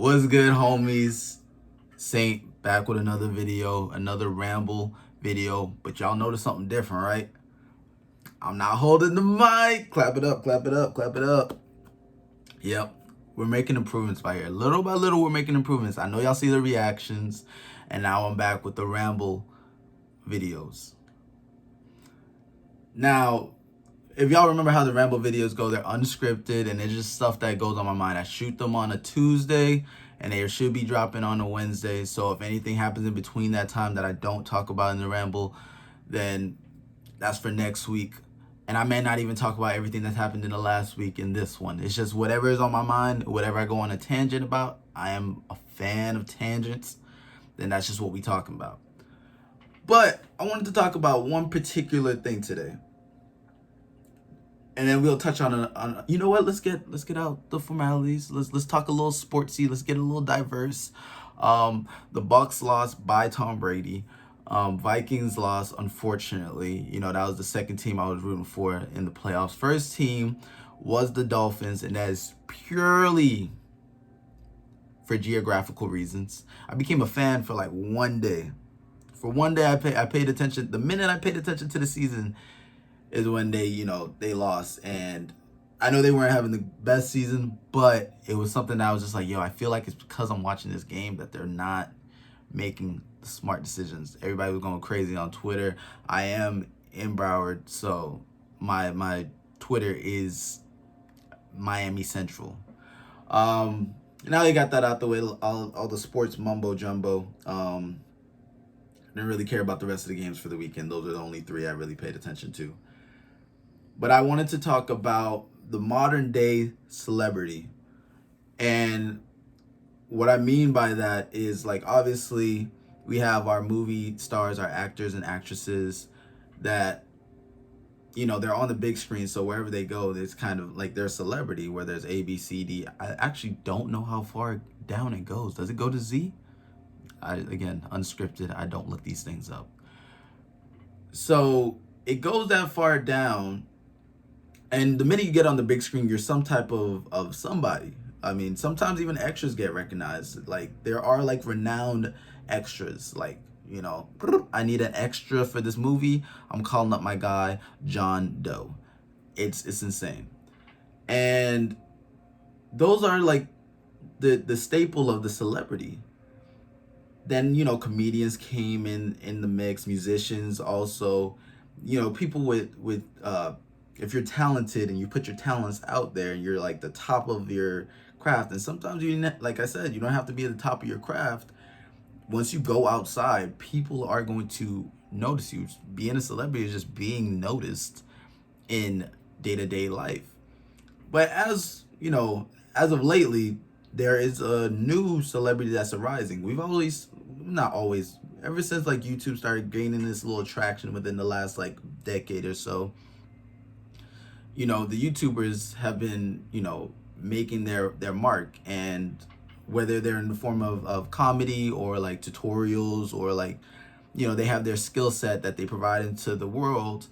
What's good, homies? Saint back with another video, another ramble video. But y'all notice something different, right? I'm not holding the mic. Clap it up, clap it up, clap it up. Yep, we're making improvements by here. Little by little, we're making improvements. I know y'all see the reactions, and now I'm back with the ramble videos. Now, if y'all remember how the ramble videos go, they're unscripted and it's just stuff that goes on my mind. I shoot them on a Tuesday and they should be dropping on a Wednesday. So if anything happens in between that time that I don't talk about in the ramble, then that's for next week. And I may not even talk about everything that's happened in the last week in this one. It's just whatever is on my mind, whatever I go on a tangent about. I am a fan of tangents. Then that's just what we talking about. But I wanted to talk about one particular thing today. And then we'll touch on you know what? Let's get out the formalities. Let's talk a little sportsy. Let's get a little diverse. The Bucks lost by Tom Brady. Vikings lost, unfortunately. You know, that was the second team I was rooting for in the playoffs. First team was the Dolphins, and that is purely for geographical reasons. I became a fan for like one day. For one day, I paid attention. The minute I paid attention to the season is when they lost. And I know they weren't having the best season, but it was something that I was just like, yo, I feel like it's because I'm watching this game that they're not making the smart decisions. Everybody was going crazy on Twitter. I am in Broward, so my Twitter is Miami Central. Now they got that out the way, all the sports mumbo jumbo. Didn't really care about the rest of the games for the weekend. Those are the only three I really paid attention to. But I wanted to talk about the modern day celebrity. And what I mean by that is, like, obviously we have our movie stars, our actors and actresses that, they're on the big screen. So wherever they go, it's kind of like they're a celebrity, where there's A, B, C, D. I actually don't know how far down it goes. Does it go to Z? Again, unscripted. I don't look these things up. So it goes that far down. And the minute you get on the big screen, you're some type of somebody. I mean, sometimes even extras get recognized. Like, there are, like, renowned extras. Like, I need an extra for this movie. I'm calling up my guy, John Doe. It's insane. And those are, like, the staple of the celebrity. Then, comedians came in the mix, musicians also, people with if you're talented and you put your talents out there and you're like the top of your craft. And sometimes like I said, you don't have to be at the top of your craft. Once you go outside, people are going to notice you. Being a celebrity is just being noticed in day-to-day life. But as of lately, there is a new celebrity that's arising. Not always, ever since like YouTube started gaining this little traction within the last like decade or so, the YouTubers have been, making their mark. And whether they're in the form of comedy or like tutorials or like, they have their skill set that they provide into the world,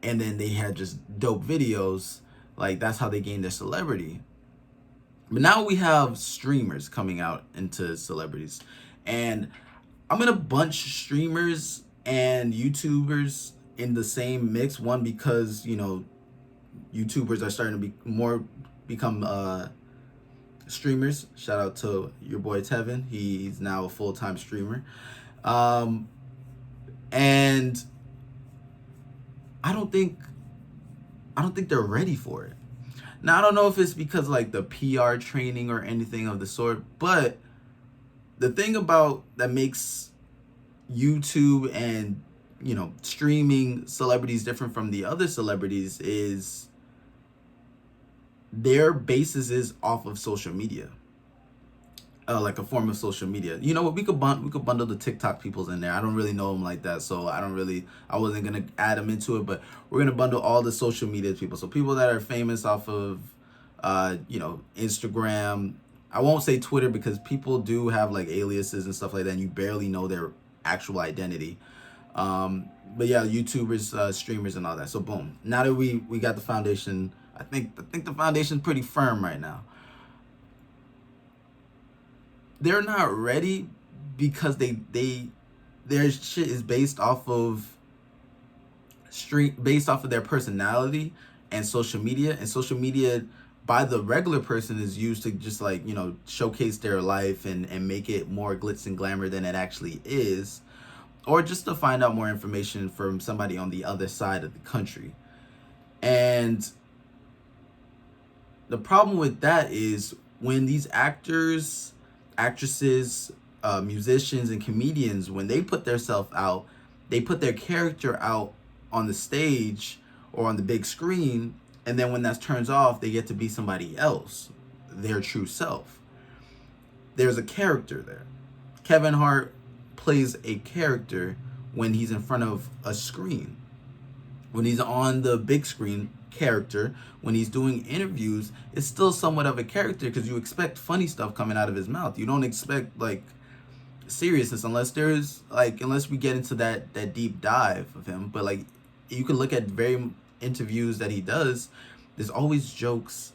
and then they had just dope videos. Like, that's how they gained their celebrity. But now we have streamers coming out into celebrities. And I'm going to bunch streamers and YouTubers in the same mix. One, because, YouTubers are starting to become streamers. Shout out to your boy Tevin. He's now a full-time streamer. And I don't think they're ready for it. Now, I don't know if it's because like the PR training or anything of the sort, but the thing about that makes YouTube and, streaming celebrities different from the other celebrities is their basis is off of social media. Like a form of social media. You know what? We could bundle the TikTok peoples in there. I don't really know them like that, so I wasn't gonna add them into it. But we're gonna bundle all the social media people. So people that are famous off of, Instagram. I won't say Twitter, because people do have like aliases and stuff like that, and you barely know their actual identity. But yeah, YouTubers, streamers, and all that. So boom. Now that we got the foundation, I think the foundation's pretty firm right now. they're not ready because their shit is based off of their personality and social media, and social media by the regular person is used to just like, showcase their life and make it more glitz and glamour than it actually is, or just to find out more information from somebody on the other side of the country. And the problem with that is when these actors, actresses, musicians, and comedians, when they put themselves out, they put their character out on the stage or on the big screen, and then when that turns off, they get to be somebody else, their true self. There's a character there. Kevin Hart plays a character when he's in front of a screen. When he's on the big screen, character. When he's doing interviews, it's still somewhat of a character because you expect funny stuff coming out of his mouth. You don't expect like seriousness unless we get into that deep dive of him. But like, you can look at very interviews that he does, there's always jokes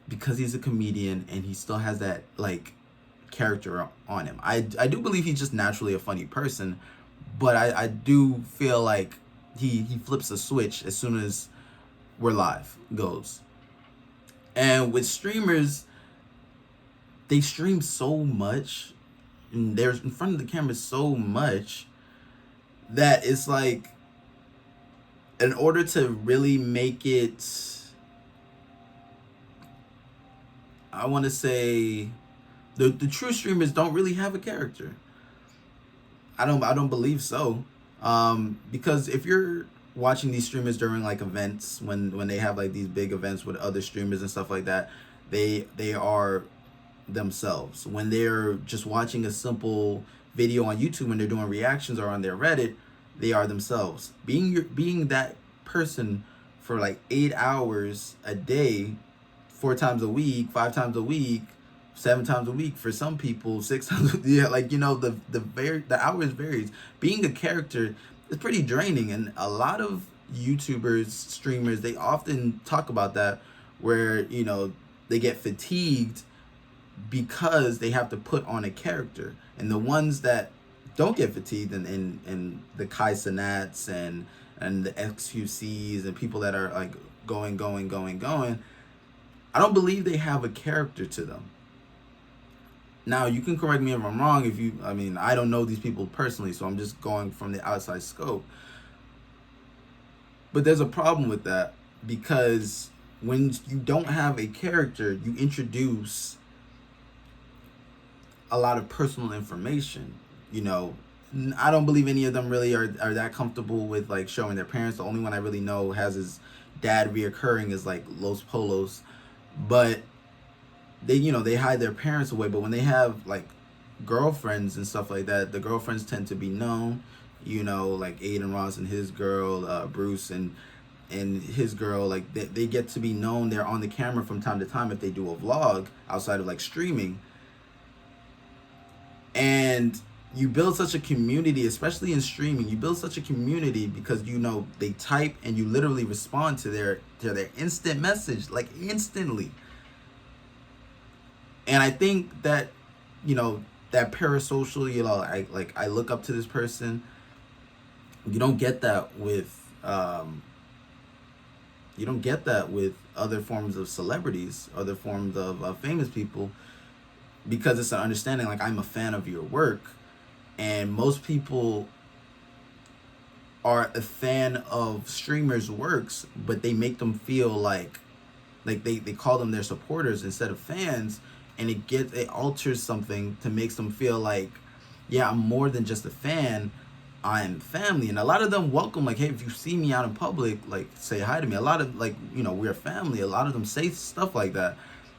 because he's a comedian and he still has that like character on him. I do believe he's just naturally a funny person, but I do feel like he flips a switch as soon as we're live goes. And with streamers, they stream so much and they're in front of the camera so much that it's like, in order to really make it, I want to say, the true streamers don't really have a character. I don't believe so. Because if you're watching these streamers during like events, when they have like these big events with other streamers and stuff like that, they are themselves. When they're just watching a simple video on YouTube, when they're doing reactions, or on their Reddit, they are themselves. Being that person for like 8 hours a day, 4 times a week, 5 times a week, 7 times a week for some people, 6 times. Yeah, like the hours varies. Being a character is pretty draining, and a lot of YouTubers, streamers, they often talk about that, where they get fatigued because they have to put on a character. And the ones that don't get fatigued, and the Kai Cenats and the XQCs and people that are like going, I don't believe they have a character to them. Now, you can correct me if I'm wrong. I don't know these people personally, so I'm just going from the outside scope. But there's a problem with that, because when you don't have a character, you introduce a lot of personal information. I don't believe any of them really are that comfortable with like showing their parents. The only one I really know has his dad reoccurring is like Los Polos, but they hide their parents away. But when they have like girlfriends and stuff like that, the girlfriends tend to be known. Like Aiden Ross and his girl, Bruce and his girl, like they get to be known. They're on the camera from time to time if they do a vlog outside of like streaming. And you build such a community, especially in streaming. You build such a community because they type and you literally respond to their instant message, like instantly. And I think that that parasocial, I look up to this person. You don't get that with other forms of celebrities, other forms of famous people, because it's an understanding, like, I'm a fan of your work. And most people are a fan of streamers' works, but they make them feel like they call them their supporters instead of fans, and it alters something to make them feel like, yeah, I'm more than just a fan, I'm family. And a lot of them welcome, like, hey, if you see me out in public, like, say hi to me. A lot of, like, we're family. A lot of them say stuff like that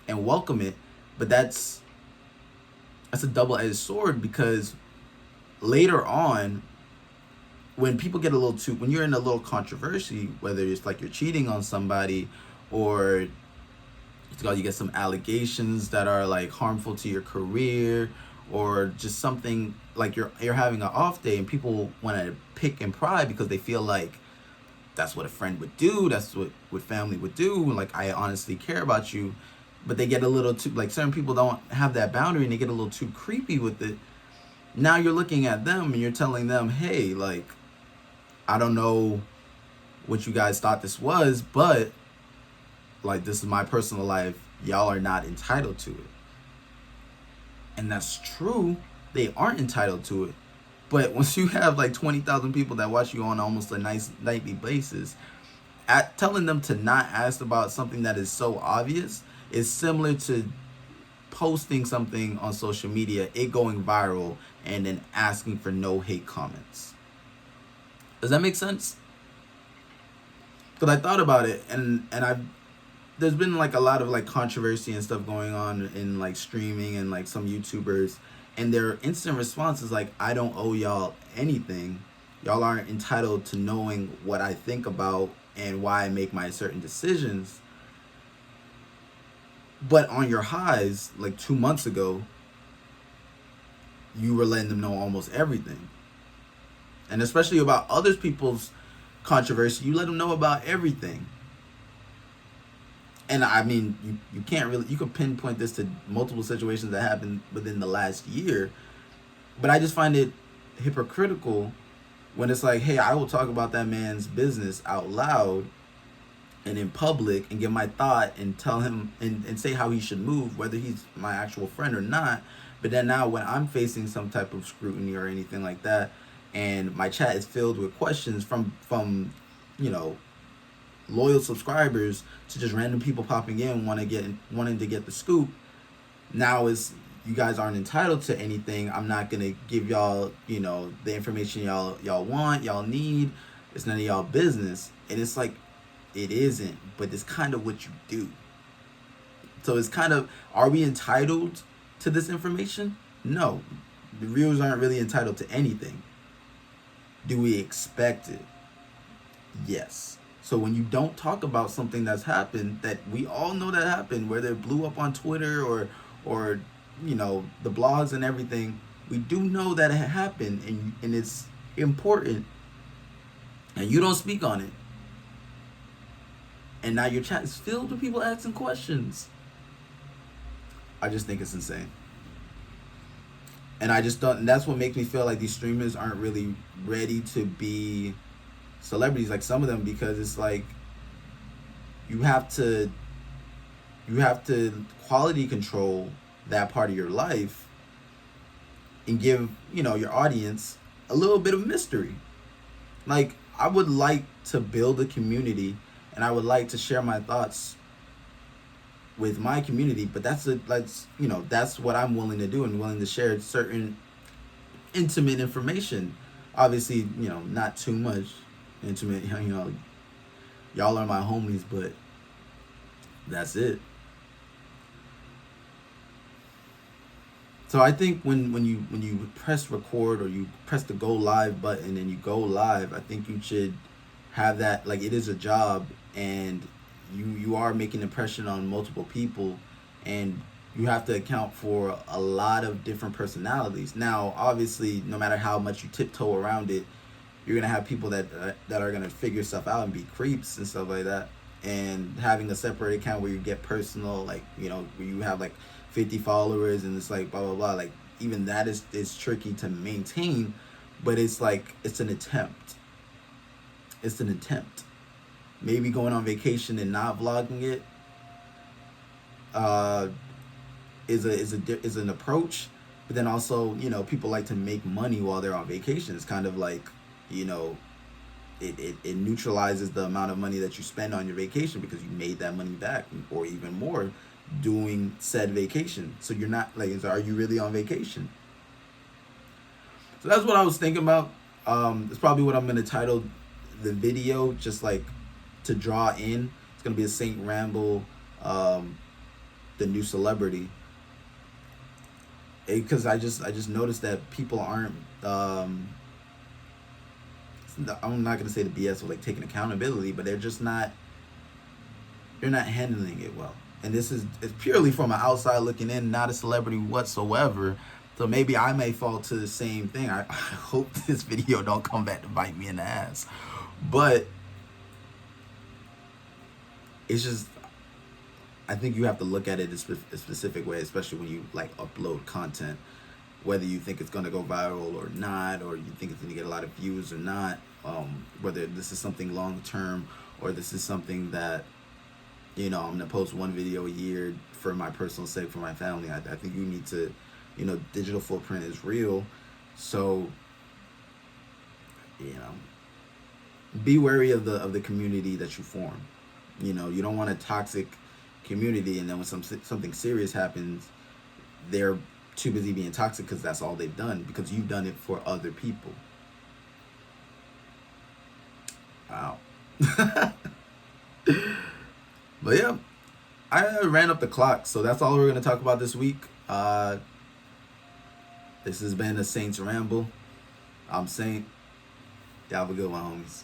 and welcome it. But that's a double-edged sword, because later on, when people get when you're in a little controversy, whether it's like you're cheating on somebody, or you get some allegations that are like harmful to your career, or just something like you're having an off day and people want to pick and pry because they feel like that's what a friend would do, that's what family would do, and like, I honestly care about you, but they get a little too, like, certain people don't have that boundary and they get a little too creepy with it. Now you're looking at them and you're telling them, hey, like, I don't know what you guys thought this was, but like, this is my personal life. Y'all are not entitled to it. And that's true. They aren't entitled to it. But once you have like 20,000 people that watch you on almost a nice nightly basis, telling them to not ask about something that is so obvious is similar to posting something on social media, it going viral, and then asking for no hate comments. Does that make sense? Because I thought about it, and there's been like a lot of like controversy and stuff going on in like streaming and like some YouTubers, and their instant response is like, I don't owe y'all anything. Y'all aren't entitled to knowing what I think about and why I make my certain decisions. But on your highs, like 2 months ago, you were letting them know almost everything. And especially about other people's controversy, you let them know about everything. And I mean, you can't really, you could pinpoint this to multiple situations that happened within the last year. But I just find it hypocritical when it's like, hey, I will talk about that man's business out loud and in public and give my thought and tell him and say how he should move, whether he's my actual friend or not. But then now when I'm facing some type of scrutiny or anything like that, and my chat is filled with questions from you know, loyal subscribers to just random people popping in wanting to get the scoop, now is, you guys aren't entitled to anything. I'm not gonna give y'all, you know, the information y'all want, y'all need. It's none of y'all business. And it's like, it isn't, but it's kind of what you do. So it's kind of, are we entitled to this information? No. The viewers aren't really entitled to anything. Do we expect it? Yes. So when you don't talk about something that's happened, that we all know that happened, whether it blew up on Twitter or you know, the blogs and everything, we do know that it happened, and it's important, and you don't speak on it. And now your chat is filled with people asking questions. I just think it's insane. And I just don't, and that's what makes me feel like these streamers aren't really ready to be celebrities, like some of them, because it's like you have to quality control that part of your life and give, you know, your audience a little bit of mystery. Like, I would like to build a community and I would like to share my thoughts with my community, but that's you know, that's what I'm willing to do, and willing to share certain intimate information. Obviously, you know, not too much intimate, you know, y'all are my homies, but that's it. So I think when you press record or you press the go live button and you go live, I think you should have that, like, it is a job, and you are making an impression on multiple people, and you have to account for a lot of different personalities. Now, obviously, no matter how much you tiptoe around it, you're gonna have people that are gonna figure stuff out and be creeps and stuff like that. And having a separate account where you get personal, like, you know, where you have like 50 followers and it's like blah blah blah, like, even that is tricky to maintain. But it's like, it's an attempt. It's an attempt. Maybe going on vacation and not vlogging it is an approach. But then also, you know, people like to make money while they're on vacation. It's kind of like, you know, it neutralizes the amount of money that you spend on your vacation, because you made that money back, or even more, doing said vacation. So you're not like, are you really on vacation? So that's what I was thinking about. It's probably what I'm gonna title the video, just like to draw in. It's gonna be a Saint Ramble, the new celebrity, because I just noticed that people aren't. I'm not gonna say the BS of like taking accountability, but they're just not. They're not handling it well. And it's purely from an outside looking in, not a celebrity whatsoever. So maybe I may fall to the same thing. I hope this video don't come back to bite me in the ass. But it's just, I think you have to look at it a specific way, especially when you like upload content, whether you think it's gonna go viral or not, or you think it's gonna get a lot of views or not. Whether this is something long term or this is something that, I'm gonna post one video a year for my personal sake, for my family. I think you need to, digital footprint is real, so you know, be wary of the community that you form. You don't want a toxic community, and then when something serious happens, they're too busy being toxic because that's all they've done, because you've done it for other people. Wow. But yeah, I ran up the clock, so that's all we're gonna talk about this week. This has been a Saints Ramble. I'm Saint. Y'all have a good one, homies.